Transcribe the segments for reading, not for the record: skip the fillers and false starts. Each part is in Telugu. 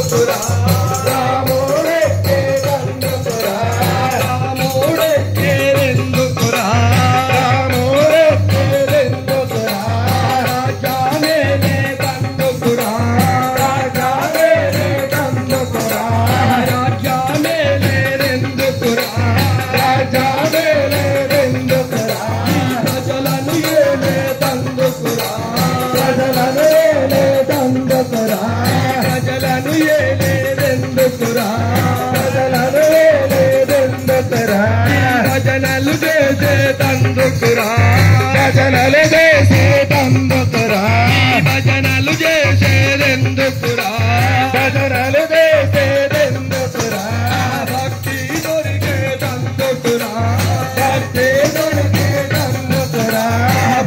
దండుకురా రాముడెక్కే దండుకురా రాముడెక్కే రెందుకురా రాముడెక్కే రెందుకురా రాజానేలే దండుకురా రాజానేలే దండుకురా రాజానేలే రెందుకురా రాజానేలే రెందుకురా ప్రజలను ఏలే దండుకురా ప్రజలను ఏలే దండుకురా ప్రజలను ఏలే రెందుకురా ప్రజలను ఏలే రెందుకురా భజనలు చేసే తందుకురా భజనలు చేసే తందుకురా భజనలు చేసే రెందుకురా భజనలు చేసే రెందుకురా భక్తి దొరికే తందుకురా భక్తి దొరికే తందుకురా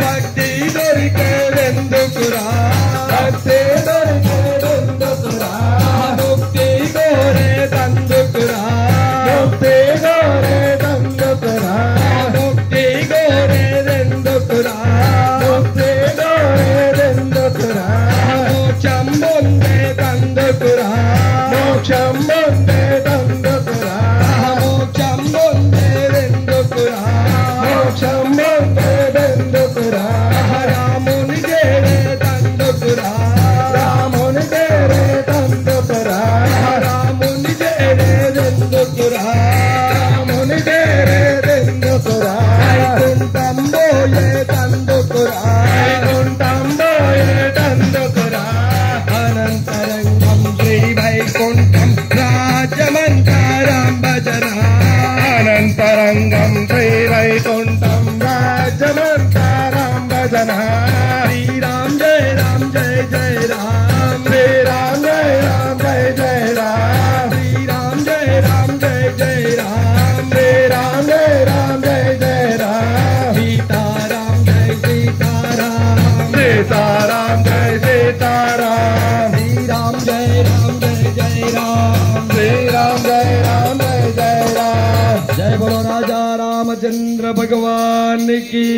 భక్తి దొరికే రెందుకురా భక్తి దొరికే రెందుకురా ముక్తి కోరే తందుకురా ముక్తి కోరే తందుకురా ముక్తి కోరే రెందుకురా ముక్తి కోరే రెందుకురా మోక్షం పొందే తందుకురా మోక్షం పొందే తందుకురా మోక్షం పొందే రెందుకురా మోక్షం పొందే రెందుకురా రాముని చేరే తందుకురా రాముని చేరే తందుకురా రాముని చేరే రెందుకురా రాముని చేరే రెందుకురా వైకుంఠం పోయే తందుకురా వైకుంఠం పోయే తందుకురా అనంతరంగం శ్రీ వైకుంఠం రాజమంతారాం భజన అనంతరంగం శ్రీ వైకుంఠం రాజమంతారాం భజన శ్రీరామ్ జయ రామ్ జయ జయ రామ్ శ్రీరామ్ జయ రామ్ జయ జయ రామ్ శ్రీరామ్ జయ రామ్ జయ జయ రామ్ శ్రీరామ్ జయ రామ్ జయ జయ రామ్ సీతారాం జయ సీతారాం సీతారాం జయ సీతారాం శ్రీరామ్ జయ రామ్ జయ జయ రామ్ శ్రీరామ్ జయ రామ్ జయ జయ రామ్ जय बोलो राजा रामचंद्र भगवान की।